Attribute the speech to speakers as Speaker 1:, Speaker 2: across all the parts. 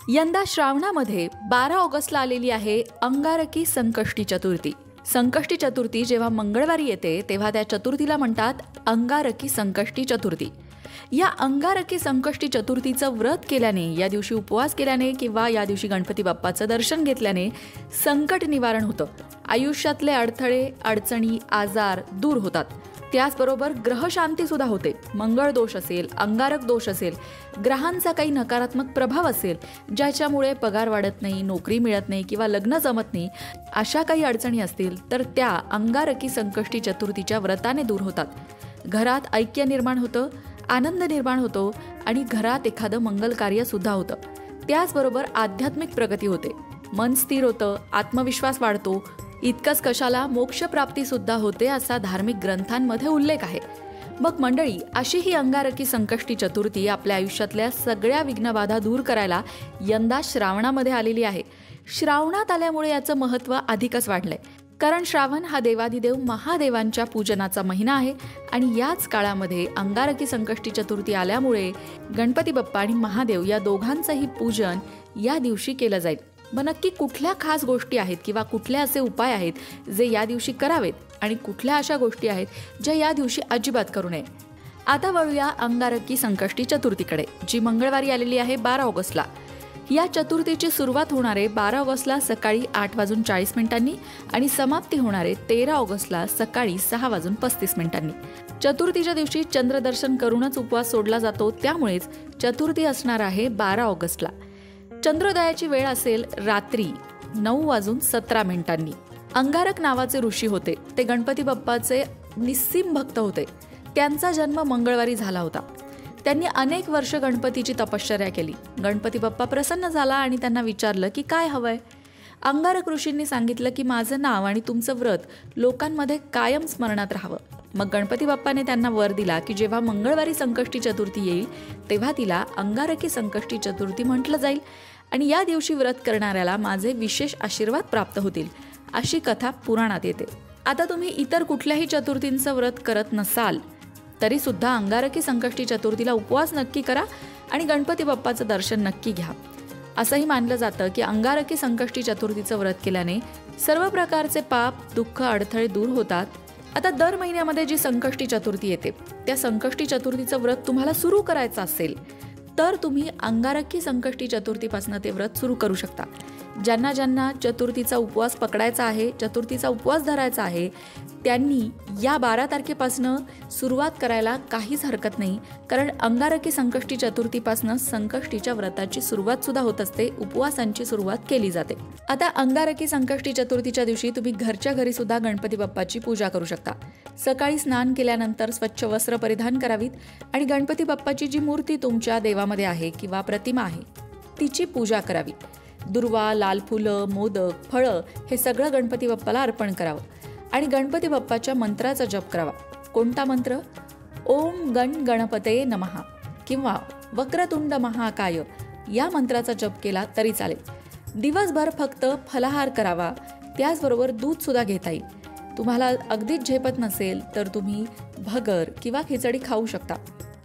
Speaker 1: यंदा श्रावणामध्ये 12 ऑगस्टला आलेली आहे अंगारकी संकष्टी चतुर्थी. संकष्टी चतुर्थी जेव्हा मंगळवारी येते तेव्हा त्या चतुर्थीला म्हणतात अंगारकी संकष्टी चतुर्थी. या अंगारकी संकष्टी चतुर्थीचं व्रत केल्याने, या दिवशी उपवास केल्याने किंवा या दिवशी गणपती बाप्पाचं दर्शन घेतल्याने संकट निवारण होतं. आयुष्यातले अडथळे, अडचणी, आजार दूर होतात. त्याचबरोबर ग्रहशांती सुद्धा होते. मंगळ दोष असेल, अंगारक दोष असेल, ग्रहांचा काही नकारात्मक प्रभाव असेल, ज्याच्यामुळे पगार वाढत नाही, नोकरी मिळत नाही किंवा लग्न जमत नाही, अशा काही अडचणी असतील तर त्या अंगारकी संकष्टी चतुर्थीच्या व्रताने दूर होतात. घरात ऐक्य निर्माण होतं, आनंद निर्माण होतो आणि घरात एखादं मंगल कार्य सुद्धा होतं. त्याचबरोबर आध्यात्मिक प्रगती होते, मन स्थिर होतं, आत्मविश्वास वाढतो. इतकंच कशाला मोक्षप्राप्ती सुद्धा होते असा धार्मिक ग्रंथांमध्ये उल्लेख आहे. मग मंडळी, अशी ही अंगारकी संकष्टी चतुर्थी आपल्या आयुष्यातल्या सगळ्या विघ्नबाधा दूर करायला यंदा श्रावणामध्ये आलेली आहे. श्रावणात आल्यामुळे याचं महत्त्व अधिकच वाढलंय. कारण श्रावण हा देवादिदेव महादेवांच्या पूजनाचा महिना आहे आणि याच काळामध्ये अंगारकी संकष्टी चतुर्थी आल्यामुळे गणपती बाप्पा आणि महादेव या दोघांचंही पूजन या दिवशी केलं जाईल. मग नक्की कुठल्या खास गोष्टी आहेत किंवा कुठले असे उपाय आहेत जे या दिवशी करावेत आणि कुठल्या अशा गोष्टी आहेत ज्या या दिवशी अजिबात करू नये? आता वळूया अंगारकी संकष्टी चतुर्थीकडे, जी मंगळवारी आलेली आहे 12 ऑगस्टला. या चतुर्थीची सुरुवात होणारे 12 ऑगस्टला सकाळी 8:40 आणि समाप्ती होणारे 13 ऑगस्टला सकाळी 6:35. चतुर्थीच्या दिवशी चंद्रदर्शन करूनच उपवास सोडला जातो, त्यामुळेच चतुर्थी असणार आहे 12 ऑगस्टला. चंद्रोदयाची वेळ असेल रात्री 9:17. अंगारक नावाचे ऋषी होते. ते गणपती बाप्पाचे निस्सीम भक्त होते. त्यांचा जन्म मंगळवारी झाला होता. त्यांनी अनेक वर्ष गणपतीची तपश्चर्या केली. गणपती बाप्पा प्रसन्न झाला आणि त्यांना विचारलं की काय हवंय. अंगारक ऋषींनी सांगितलं की माझं नाव आणि तुमचं व्रत लोकांमध्ये कायम स्मरणात राहावं. मग गणपती बाप्पाने त्यांना वर दिला की जेव्हा मंगळवारी संकष्टी चतुर्थी येईल तेव्हा तिला अंगारकी संकष्टी चतुर्थी म्हटलं जाईल आणि या दिवशी व्रत करणाऱ्याला माझे विशेष आशीर्वाद प्राप्त होतील, अशी कथा पुराणात येते. आता तुम्ही इतर कुठल्याही चतुर्थींचं व्रत करत नसाल तरी सुद्धा अंगारकी संकष्टी चतुर्थीला उपवास नक्की करा आणि गणपती बाप्पाचं दर्शन नक्की घ्या. असंही मानलं जातं की अंगारकी संकष्टी चतुर्थीचं व्रत केल्याने सर्व प्रकारचे पाप, दुःख, अडथळे दूर होतात. आता दर महिन्यामध्ये जी संकष्टी चतुर्थी येते त्या संकष्टी चतुर्थीचं व्रत तुम्हाला सुरू करायचं असेल तर तुम्ही अंगारकी संकष्टी चतुर्थीपासून ते व्रत सुरू करू शकता. ज्यांना ज्यांना चतुर्थीचा उपवास पकडायचा आहे, चतुर्थीचा उपवास धरायचा आहे, त्यांनी या 12 तारखेपासून सुरुवात करायला काहीच हरकत नाही. कारण अंगारकी संकष्टी चतुर्थीपासून संकष्टीच्या व्रताची सुरुवात सुद्धा होत असते, उपवासांची सुरुवात केली जाते. आता अंगारकी संकष्टी चतुर्थीच्या दिवशी तुम्ही घरच्या घरी सुद्धा गणपती बाप्पाची पूजा करू शकता. सकाळी स्नान केल्यानंतर स्वच्छ वस्त्र परिधान करावीत आणि गणपती बाप्पाची जी मूर्ती तुमच्या देवामध्ये आहे किंवा प्रतिमा आहे तिची पूजा करावी. दुर्वा, लाल फुलं, मोदक, फळं हे सगळं गणपती बाप्पाला अर्पण करावं आणि गणपती बाप्पाच्या मंत्राचा जप करावा. कोणता मंत्र? ओम गण गणपते नमः किंवा वक्रतुंड महाकाय या मंत्राचा जप केला तरी चालेल. दिवसभर फक्त फलाहार करावा. त्याचबरोबर दूध सुद्धा घेता येईल. तुम्हाला अगदीच झेपत नसेल तर तुम्ही भगर किंवा खिचडी खाऊ शकता,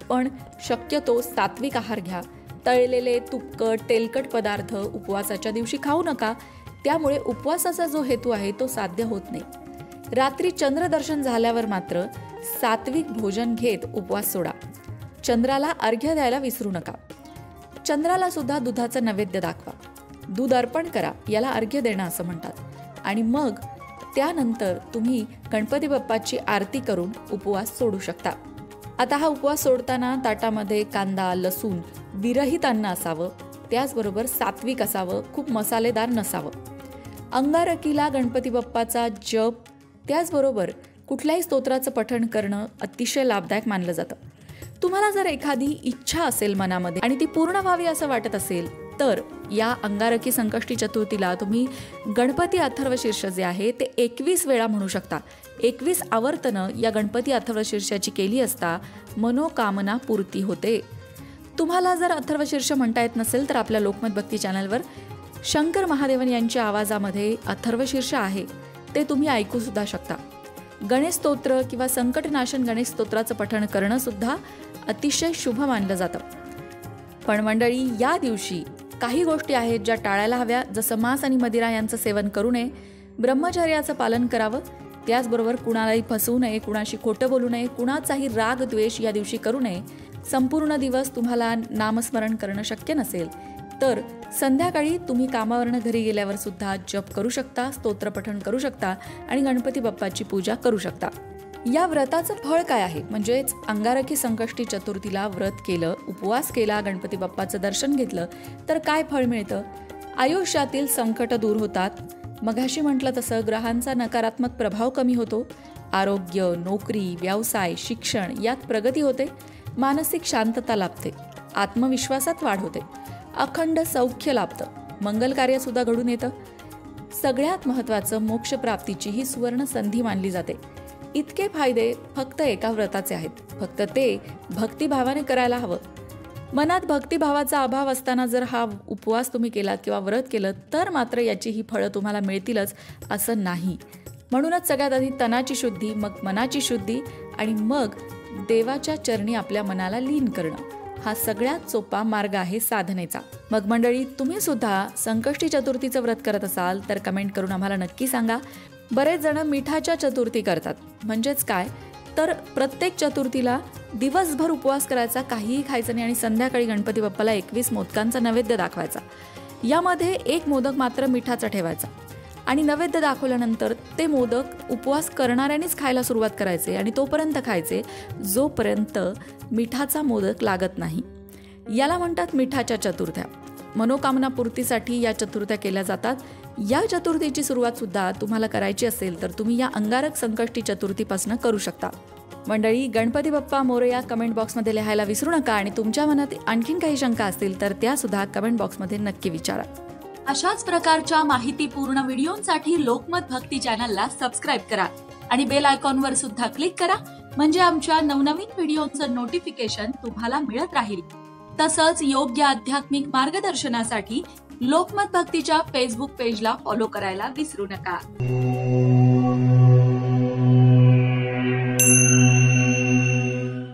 Speaker 1: पण शक्यतो सात्विक आहार घ्या. तळलेले, तुपकट, तेलकट पदार्थ उपवासाच्या दिवशी खाऊ नका. त्यामुळे उपवासाचा जो हेतू आहे तो साध्य होत नाही. रात्री चंद्रदर्शन झाल्यावर मात्र सात्विक भोजन घेत उपवास सोडा. चंद्राला अर्घ्य द्यायला विसरू नका. चंद्राला सुद्धा दुधाचं नैवेद्य दाखवा. दूध अर्पण करा, याला अर्घ्य देणं असं म्हणतात. आणि मग त्यानंतर तुम्ही गणपती बाप्पाची आरती करून उपवास सोडू शकता. आता हा उपवास सोडताना ताटामध्ये कांदा, लसूण, विरहित अन्न असावं. त्याचबरोबर सात्विक असावं, खूप मसालेदार नसावं. अंगारकीला गणपती बाप्पाचा जप, त्याचबरोबर कुठल्याही स्तोत्राचं पठण करणं अतिशय लाभदायक मानलं जातं. तुम्हाला जर एखादी इच्छा असेल मनामध्ये आणि ती पूर्ण व्हावी असं वाटत असेल तर या अंगारकी संकष्टी चतुर्थीला तुम्ही गणपती अथर्वशीर्ष जे आहे ते 21 वेळा म्हणू शकता. 21 आवर्तनं या गणपती अथर्वशीर्षाची केली असता मनोकामना पूर्ती होते. तुम्हाला जर अथर्वशीर्ष म्हणता येत नसेल तर आपल्या लोकमत भक्ती चॅनलवर शंकर महादेवन यांच्या आवाजामध्ये अथर्वशीर्ष आहे, ते तुम्ही ऐकू सुद्धा शकता. गणेश स्तोत्र किंवा संकटनाशन गणेश स्तोत्राचं पठण करणं सुद्धा अतिशय शुभ मानलं जातं. पण मंडळी, या दिवशी काही गोष्टी आहेत ज्या टाळायला हव्या, जसं मांस आणि मदिरा यांचं सेवन करू नये, ब्रह्मचर्याचं पालन करावं, त्याचबरोबर कुणालाही फसवू नये, कुणाशी खोटं बोलू नये, कुणाचाही राग द्वेष या दिवशी करू नये. संपूर्ण दिवस तुम्हाला नामस्मरण करणं शक्य नसेल तर संध्याकाळी तुम्ही कामावरनं घरी गेल्यावर सुद्धा जप करू शकता, स्तोत्रपठण करू शकता आणि गणपती बाप्पाची पूजा करू शकता. या व्रताचं फळ काय आहे, म्हणजेच अंगारकी संकष्टी चतुर्थीला व्रत केलं, उपवास केला, गणपती बाप्पाचं दर्शन घेतलं तर काय फळ मिळतं? आयुष्यातील संकट दूर होतात. मघाशी म्हटलं तसं ग्रहांचा नकारात्मक प्रभाव कमी होतो. आरोग्य, नोकरी, व्यवसाय, शिक्षण यात प्रगती होते. मानसिक शांतता लाभते. आत्मविश्वासात वाढ होते. अखंड सौख्य लाभतं. मंगल कार्य सुद्धा घडून येतं. सगळ्यात महत्त्वाचं मोक्षप्राप्तीची ही सुवर्ण संधी मानली जाते. इतके फायदे फक्त एका व्रताचे आहेत. फक्त ते भक्तिभावाने करायला हवं. मनात भक्तिभावाचा अभाव असताना जर हा उपवास तुम्ही केलात किंवा व्रत केलं तर मात्र याची ही फळं तुम्हाला मिळतीलच असं नाही. म्हणूनच सगळ्यात आधी तनाची शुद्धी, मग मनाची शुद्धी आणि मग देवाच्या चरणी आपल्या मनाला लीन करणं हा सगळ्यात सोपा मार्ग आहे साधनेचा. मग मंडळी, तुम्ही सुद्धा संकष्टी चतुर्थीचं व्रत करत असाल तर कमेंट करून आम्हाला नक्की सांगा. बरेच जण मिठाच्या चतुर्थी करतात. म्हणजेच काय तर प्रत्येक चतुर्थीला दिवसभर उपवास करायचा, काहीही खायचं नाही आणि संध्याकाळी गणपती बाप्पाला 21 मोदकांचा नैवेद्य दाखवायचा. यामध्ये एक मोदक मात्र मिठाचा ठेवायचा आणि नैवेद्य दाखवल्यानंतर ते मोदक उपवास करणाऱ्यांनीच खायला सुरुवात करायचे आणि तोपर्यंत खायचे जोपर्यंत मिठाचा मोदक लागत नाही. याला म्हणतात मिठाच्या चतुर्थ्या. मनोकामना पूर्तीसाठी या चतुर्थ्या केल्या जातात. या चतुर्थीची सुरुवात सुद्धा तुम्हाला करायची असेल तर तुम्ही या अंगारक संकष्टी चतुर्थीपासून करू शकता. मंडळी, गणपती बाप्पा मोरया कमेंट बॉक्समध्ये लिहायला विसरू नका आणि तुमच्या मनात आणखीन काही शंका असतील तर त्या सुद्धा कमेंट बॉक्समध्ये नक्की विचारा.
Speaker 2: अशाच प्रकारच्या माहितीपूर्ण व्हिडिओंसाठी लोकमत भक्ती चॅनलला सबस्क्राईब करा आणि बेल आयकॉनवर सुद्धा क्लिक करा, म्हणजे आमच्या नवनवीन व्हिडिओचं नोटिफिकेशन तुम्हाला मिळत राहील. तसंच योग्य आध्यात्मिक मार्गदर्शनासाठी लोकमत भक्तीच्या फेसबुक पेजला फॉलो करायला विसरू नका.